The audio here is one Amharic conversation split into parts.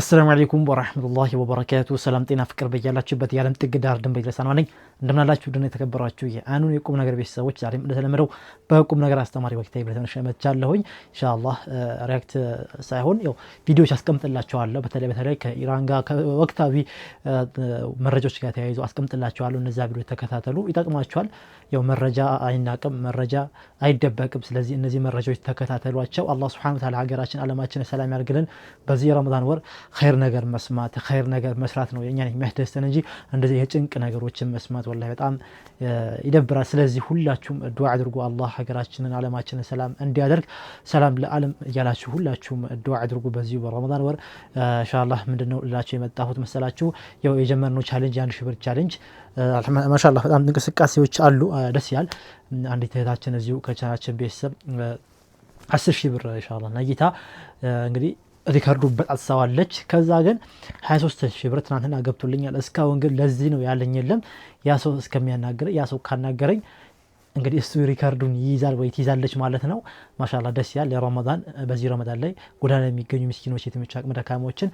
السلام عليكم ورحمة الله وبركاته. سلام تينا فكر بيجالاتشوبت يالم تقدر دم بيجلسان واني እንደምን አላችሁ ደህና የተከበራችሁ የአኑን የቁም ነገር ቤተሰቦች ዛሬም እንደተለመደው በቁም ነገር አስተማሪ ወቅታዊ ብለተነሽ መጥቻለሁኝ ኢንሻአላህ ሪአክት ሳይሆን ያው ቪዲዮዎች አስቀምጥላችኋለሁ በተለይ ከኢራን ጋር ወቅታዊ መረጃዎች ጋር ተያይዞ አስቀምጥላችኋለሁ እነዛ ቪዲዮ ተከታተሉ ይጠቅማችኋል ያው መረጃ አይናቀም መረጃ አይደበቅም ስለዚህ እነዚህ መረጃዎች ተከታተሏቸው አላህ Subhanahu Wa Ta'ala ሀገራችን ዓለማችን ሰላም ያርግልን በዚህ ረመዳን ወር ኸይር ነገር መስማት ኸይር ነገር መስራት ነው የኛን የሚያስደስተን እንጂ እንደዚህ የጭንቅ ነገሮችን መስማት والله በጣም ይደብራል ስለዚህ ሁላችሁም ዱዓ አድርጉ አላህ ሀገራችንን ዓለማችንን ሰላም እንዲያደርግ ሰላም ለዓለም ያላችሁ ሁላችሁም ዱዓ አድርጉ በዚህ በረመዳን ወር ኢንሻአላህ ምንድነው ላችሁ የመጣሁት መሰላችሁ ያው የጀመርነው ቻሌንጅ ያን ሺህ ብር ቻሌንጅ ማሻአላህ በጣም እንቅስቃሴዎች አሉ ደስ ይላል አንዲት እህታችን እዚሁ ከቻናችን ቤተሰብ 10,000 ብር ኢንሻአላህ ነይታ እንግዲህ ሪካርዱ በጣም ሰዋለች ከዛ ግን 23,000 ብር ትናንትና ገብቶልኛል እስካሁን ግን ለዚህ ነው ያለኝ የለም ያ ሰው እስከሚያናገር ያ ሰው ካናገረኝ እንግዲህ እሱ ሪካርዱን ይይዛል ወይ ትይዛለች ማለት ነው ማሻአላህ ደስ ይላል ለረመዳን በዚህ ረመዳን ላይ ጎዳና የሚገኙ ምስኪኖች የትምቻ አቅመ ደካሞችን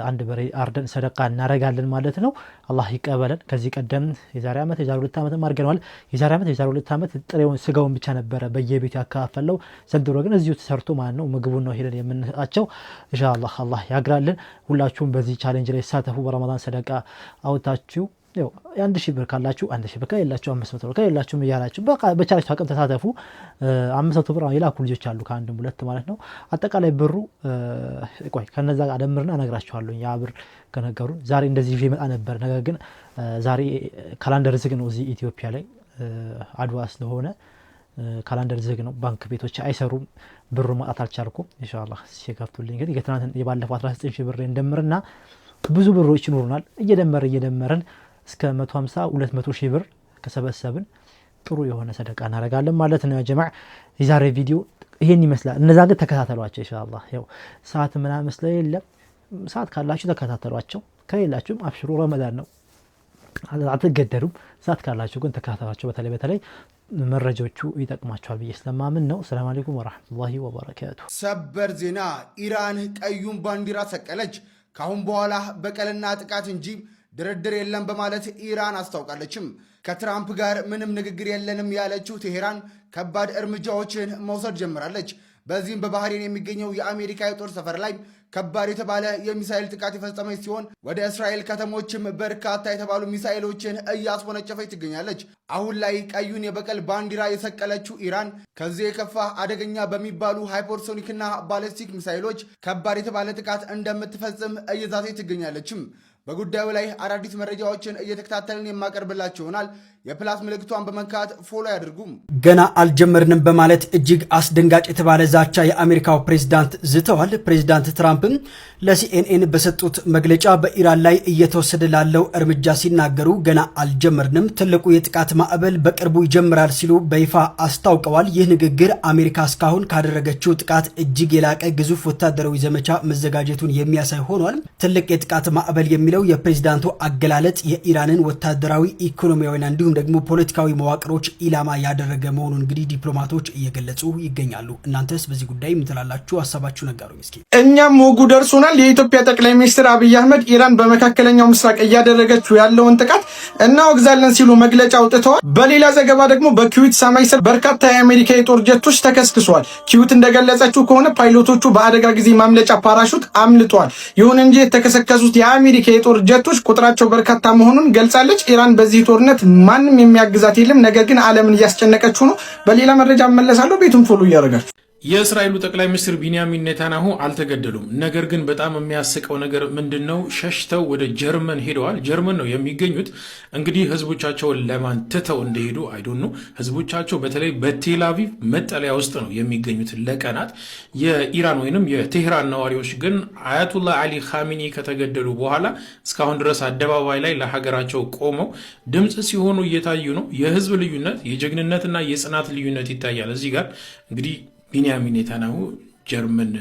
አንድ በሬ አርደን ሰደቃ እናረጋለን ማለት ነው አላህ ይቀበለን ከዚህ ቀደም የዛሬ አመት የዛሬ 2 አመት ማርገናል የዛሬ አመት የዛሬ 2 አመት ጥሬውን ስጋውን ብቻ ነበር በየቤቱ ያካፈለው ዘንድሮ ግን እዚሁ ተሰርቶ ማለት ነው ምግቡን ነው ሄደን የምንሰጣቸው ኢንሻአላህ አላህ ያግራልን ሁላችሁም በዚህ ቻሌንጅ ላይ ተሳተፉ በረመዳን ሰደቃ አውጣችሁ ያው 1,000 ብር ካላችሁ 1,000 ብር ከሌላችሁ 500 ብር ከሌላችሁ ይያላችሁ በቃ በቻላችሁ አቅም ተሳተፉ 500 ብር ይላኩ ልጆች አሉ ከአንድም ሁለት ማለት ነው አጠቃላይ ብሩ ቆይ ከነዛ ጋር ደምርና እነግራችኋለሁ ያ ብር ከነገሩ ዛሬ እንደዚህ ይመጣ ነበር ነገር ግን ዛሬ ካላንደር ዝግ ነው እዚህ ኢትዮጵያ ላይ አድዋ ስለሆነ ካላንደር ዝግ ነው ባንክ ቤቶች አይሰሩም ብሩ ማጣት አልቻልኩም ኢንሻአላህ ሲከፍቱልኝ እንግዲህ የትናንት የባለፈው 19,000 ብር እንደምርና ብዙ ብሮች ይኖሩናል እየደመረን እስከ 150 200 ሺህ ብር ከሰበሰብን ጥሩ የሆነ ሰደቃ እናረጋለን ማለት ነው ያ ጀማዓ የዛሬ ቪዲዮ ይሄን ይመስላል እነዛ ግን ተከታተሏቸው ኢንሻአላህ ያው ሰዓት ምናምን ስለሌለ ሰዓት ካላችሁ ተከታተሏቸው ከሌላችሁም አብሽሩ ረመዳን ነው አትገደዱም ሰዓት ካላችሁ ግን ተከታተሏቸው በተለይ መረጃዎቹ ይጠቅማቸዋል ብዬ ስለማምን ነው ሰላም አለይኩም ወራህመቱላሂ ወበረካቱ ሰበር ዜና ኢራን ቀዩን ባንዲራ ሰቀለች ካሁን በኋላ በቀልና ጥቃት እንጂ ድርድር የለም በማለት ኢራን አስታውቃለችም ከትራምፕ ጋር ምንም ንግግር የለንም ያለችው ቴሄራን ከባድ እርምጃዎችን መውሰድ ጀምራለች በዚህም በባህሬን የሚገኘው የአሜሪካ የጦር ሰፈር ላይ ከባድ የተባለ የሚሳኤል ጥቃት የፈጸመች ሲሆን ወደ እስራኤል ከተሞችም በርካታ የተባሉ ሚሳኤሎችን እያስወነጨፈች ትገኛለች አሁን ላይ ቀዩን የበቀል ባንዲራ የሰቀለችው ኢራን ከዚህ የከፋ አደገኛ በሚባሉ ሃይፐርሶኒክና ባሊስቲክ ሚሳኤሎች ከባድ የተባለ ጥቃት እንደምትፈጽም እየዛተች ትገኛለችም በጉዳዩ ላይ አዳዲስ መረጃዎችን እየተከታተልን የማቀርብላችሁ ይሆናል የፕላስ ምልክቷን በመንካት ፎሎ ያድርጉም ገና አልጀመርንም በማለት እጅግ አስደንጋጭ የተባለ ዛቻ የአሜሪካው ፕሬዝዳንት ዝተዋል ፕሬዝዳንት ትራምፕም ለሲኤንኤን በሰጡት መግለጫ በኢራን ላይ እየተወሰደ ላለው እርምጃ ሲናገሩ ገና አልጀመርንም ትልቁ የጥቃት ማዕበል በቅርቡ ይጀምራል ሲሉ በይፋ አስታውቀዋል ይህ ንግግር አሜሪካ እስካሁን ካደረገችው ጥቃት እጅግ የላቀ ግዙፍ ወታደራዊ ዘመቻ መዘጋጀቱን የሚያሳይ ሆኗል ትልቅ የጥቃት ማዕበል የሚለው የፕሬዝዳንቱ አገላለጽ የኢራንን ወታደራዊ ኢኮኖሚያዊና እንዲሁም ደግሞ ፖለቲካዊ መዋቅሮች ኢላማ ያደረገ መሆኑን እንግዲህ ዲፕሎማቶች እየገለጹ ይገኛሉ እናንተስ በዚህ ጉዳይ ምን ትላላችሁ ሐሳባችሁ ነገሩኝ እስኪ እኛም ወጉ ደርሶናል የኢትዮጵያ ጠቅላይ ሚኒስትር አብይ አህመድ ኢራን በመካከለኛው ምስራቅ እያደረገችው ያለውን ጥቃት እናወግዛለን ሲሉ መግለጫ አውጥተዋል በሌላ ዘገባ ደግሞ በኩዌት ሰማይ ስር በርካታ የአሜሪካ የጦር ጀቶች ተከስክሰዋል ኩዌት እንደገለጸችው ከሆነ ፓይሎቶቹ በአደጋ ጊዜ ማምለጫ ፓራሹት አምልጠዋል ይሁን እንጂ የተከሰከሱት የአሜሪካ የጦር ጀቶች ቁጥራቸው በርካታ መሆኑን ገልጻለች ኢራን በዚህ ጦርነት ማንም የሚያግዛት የለም ነገር ግን ዓለምን እያስጨነቀችው ነው በሌላ መረጃ መለሳለሁ ቤቱን ፎሎ ያደርጋችሁ የእስራኤሉ ጠቅላይ ሚኒስትር ቢንያሚን ኔታንያሁ አልተገደሉም ነገር ግን በጣም የሚያስቀው ነገር ምንድነው ሸሽተው ወደ ጀርመን ሄደዋል ጀርመን ነው የሚገኙት እንግዲህ ህዝቦቻቸውን ለማን ትተው እንደሄዱ አይዶኑ ህዝቦቻቸው በተለይ በቴል አቪቭ መጠለያ ውስጥ ነው የሚገኙት ለቀናት የኢራን ወይንም የቴህራን ነዋሪዎች ግን አያቱላህ አሊ ኻሜኒ ከተገደሉ በኋላ እስካሁን ድረስ አደባባይ ላይ ለሀገራቸው ቆመው ድምጽ ሲሆኑ እየታዩ ነው የህዝብ ልዩነት የጀግንነትና የጽናት ልዩነት ይታያል እዚህ ጋር እንግዲህ ቢንያሚን ኔታንያሁ ጀርመን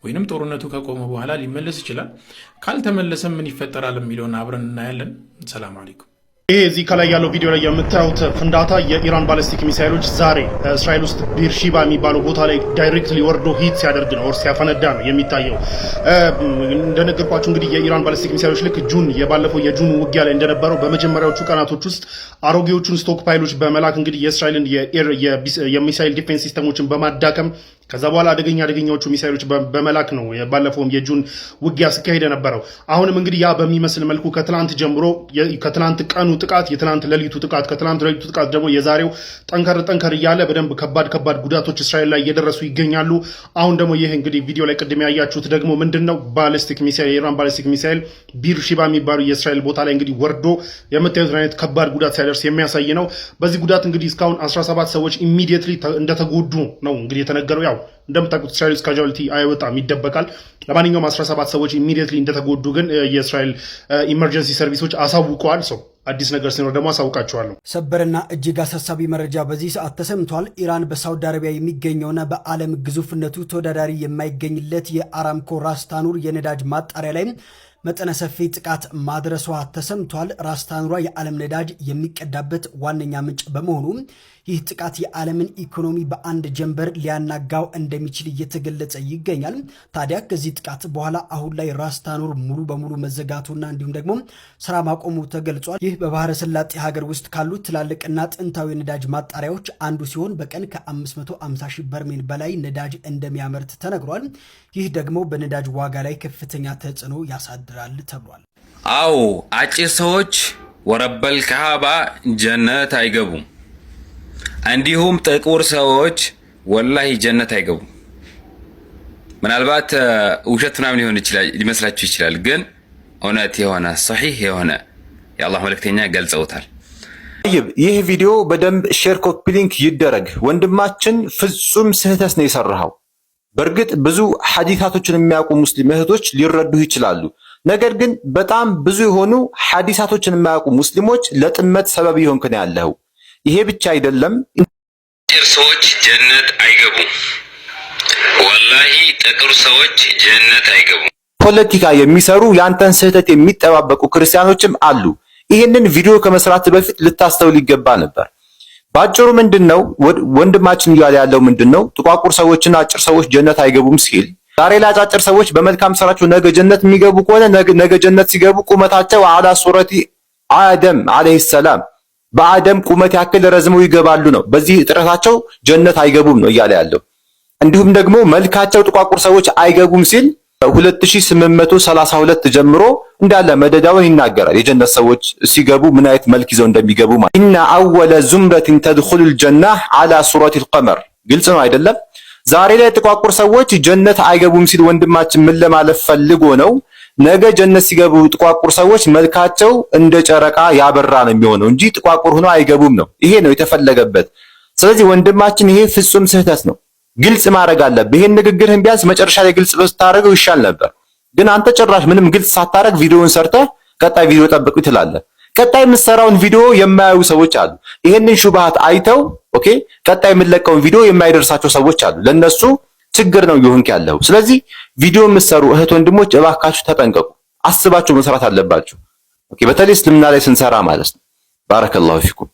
ወይንም ጦርነቱ ከቆመ በኋላ ሊመለስ ይችላል ካልተመለሰም ምን ይፈጠራል የሚለውን አብረን እናያለን ሰላም አለይኩም ይሄ እዚህ ከላይ ያለው ቪዲዮ ላይ የምታዩት ፍንዳታ የኢራን ባሊስቲክ ሚሳይሎች ዛሬ እስራኤል ውስጥ ቢርሺባ የሚባለው ቦታ ላይ ዳይሬክትሊ ወርዶ ሂት ሲያደርግ ነው ሲያፈነዳ ነው የሚታየው። እንደነገርኳችሁ እንግዲህ የኢራን ባሊስቲክ ሚሳይሎች ልክ የባለፈው የጁን ውጊያ ላይ እንደነበረው በመጀመሪያዎቹ ቀናቶች ውስጥ አሮጌዎቹን ስቶክ ፓይሎች በመላክ እንግዲህ የእስራኤልን የሚሳይል ዲፌንስ ሲስተሞችን በማዳከም ከዛ በኋላ አደገኛዎቹ ሚሳይሎች በመላክ ነው ባለፈውም የጁን ውጊያ ሲካሄድ የነበረው። አሁንም እንግዲህ ያ በሚመስል መልኩ ከትላንት ጀምሮ ከትላንት ቀኑ ጥቃት የትላንት ሌሊቱ ጥቃት ከትላንት ሌሊቱ ጥቃት ደግሞ የዛሬው ጠንከር እያለ በደንብ ከባድ ጉዳቶች እስራኤል ላይ እየደረሱ ይገኛሉ። አሁን ደግሞ ይህ እንግዲህ ቪዲዮ ላይ ቅድም ያያችሁት ደግሞ ምንድነው ባሊስቲክ ሚሳይል የኢራን ባሊስቲክ ሚሳይል ቢርሺባ የሚባሉ የእስራኤል ቦታ ላይ እንግዲህ ወርዶ የምታዩት አይነት ከባድ ጉዳት ሲያደርስ የሚያሳይ ነው። በዚህ ጉዳት እንግዲህ እስካሁን 17 ሰዎች ኢሚዲየትሊ እንደተጎዱ ነው እንግዲህ የተነገረው። ያው እንደምታውቁት እስራኤል ካዡዋሊቲ አይወጣም ይደበቃል። ለማንኛውም 17 ሰዎች ኢሚዲየትሊ እንደተጎዱ ግን የእስራኤል ኢመርጀንሲ ሰርቪሶች አሳውቀዋል። ሰው አዲስ ነገር ሲኖር ደግሞ አሳውቃችኋለሁ። ሰበርና እጅግ አሳሳቢ መረጃ በዚህ ሰዓት ተሰምቷል። ኢራን በሳውዲ አረቢያ የሚገኘውና በዓለም ግዙፍነቱ ተወዳዳሪ የማይገኝለት የአራምኮ ራስ ታኑር የነዳጅ ማጣሪያ ላይ መጠነ ሰፊ ጥቃት ማድረሷ ተሰምቷል። ራስ ታኑሯ የዓለም ነዳጅ የሚቀዳበት ዋነኛ ምንጭ በመሆኑ ይህ ጥቃት የዓለምን ኢኮኖሚ በአንድ ጀንበር ሊያናጋው እንደሚችል እየተገለጸ ይገኛል። ታዲያ ከዚህ ጥቃት በኋላ አሁን ላይ ራስ ታኑር ሙሉ በሙሉ መዘጋቱና እንዲሁም ደግሞ ስራ ማቆሙ ተገልጿል። ይህ በባህረ ሰላጤ ሀገር ውስጥ ካሉ ትላልቅና ጥንታዊ ነዳጅ ማጣሪያዎች አንዱ ሲሆን በቀን ከ550 ሺህ በርሜል በላይ ነዳጅ እንደሚያመርት ተነግሯል። ይህ ደግሞ በነዳጅ ዋጋ ላይ ከፍተኛ ተጽዕኖ ያሳድራል ተብሏል። አዎ አጭር ሰዎች ወረበል ከሃባ ጀነት አይገቡም። እንዲሁም ጥቁር ሰዎች ወላሂ ጀነት አይገቡም። ምናልባት ውሸት ምናምን ሊመስላችሁ ይችላል፣ ግን እውነት የሆነ ሰሒህ የሆነ የአላህ መልእክተኛ ገልጸውታል። ይህ ቪዲዮ በደንብ ሼር ኮፒ ሊንክ ይደረግ። ወንድማችን ፍጹም ስህተት ነው የሰራው። በእርግጥ ብዙ ሐዲሳቶችን የሚያውቁ ሙስሊም እህቶች ሊረዱ ይችላሉ። ነገር ግን በጣም ብዙ የሆኑ ሐዲሳቶችን የማያውቁ ሙስሊሞች ለጥመት ሰበብ ይሆንክ ነው ያለው። ይሄ ብቻ አይደለም፣ ጥቁር ሰዎች ጀነት አይገቡም። ወላሂ ጥቁር ሰዎች ጀነት አይገቡም። ፖለቲካ የሚሰሩ ያንተን ስህተት የሚጠባበቁ ክርስቲያኖችም አሉ። ይሄንን ቪዲዮ ከመስራት በፊት ልታስተውል ይገባ ነበር። ባጭሩ ምንድነው ወንድማችን እያለ ያለው ምንድነው? ጥቋቁር ሰዎችና አጭር ሰዎች ጀነት አይገቡም ሲል ዛሬ ላይ አጫጭር ሰዎች በመልካም ስራቸው ነገ ጀነት የሚገቡ ከሆነ ነገ ጀነት ሲገቡ ቁመታቸው አላ ሱረቲ አደም አለይሂ ሰላም በአደም ቁመት ያክል ረዝመው ይገባሉ ነው። በዚህ ጥረታቸው ጀነት አይገቡም ነው እያለ ያለው። እንዲሁም ደግሞ መልካቸው ጥቋቁር ሰዎች አይገቡም ሲል 2832 ጀምሮ እንዳለ መደዳውን ይናገራል። የጀነት ሰዎች ሲገቡ ምን አይነት መልክ ይዘው እንደሚገቡ ማለት ኢነ አወለ ዙምረቲን ተድኹሉል ጀናህ አላ ሱረቲል ቀመር። ግልጽ ነው አይደለም? ዛሬ ላይ ጥቋቁር ሰዎች ጀነት አይገቡም ሲል ወንድማችን ምን ለማለት ፈልጎ ነው? ነገ ጀነት ሲገቡ ጥቋቁር ሰዎች መልካቸው እንደ ጨረቃ ያበራ ነው የሚሆነው እንጂ ጥቋቁር ሆኖ አይገቡም ነው። ይሄ ነው የተፈለገበት። ስለዚህ ወንድማችን ይሄ ፍጹም ስህተት ነው። ግልጽ ማድረግ አለብህ። ይሄን ንግግርህን ቢያንስ መጨረሻ ላይ ግልጽ ብታደርገው ይሻል ነበር። ግን አንተ ጭራሽ ምንም ግልጽ ሳታደርግ ቪዲዮውን ሰርተህ ቀጣይ ቪዲዮ ጠብቁ ትላለህ። ቀጣይ የምትሰራውን ቪዲዮ የማያዩ ሰዎች አሉ። ይሄንን ሹብሃት አይተው ኦኬ፣ ቀጣይ የምትለቀውን ቪዲዮ የማይደርሳቸው ሰዎች አሉ። ለነሱ ችግር ነው ይሁንክ ያለው። ስለዚህ ቪዲዮ የምትሰሩ እህት ወንድሞች እባካችሁ ተጠንቀቁ። አስባችሁ መስራት አለባችሁ። ኦኬ፣ በተለይ እስልምና ላይ ስንሰራ ማለት ነው። ባረከላሁ ፊኩም።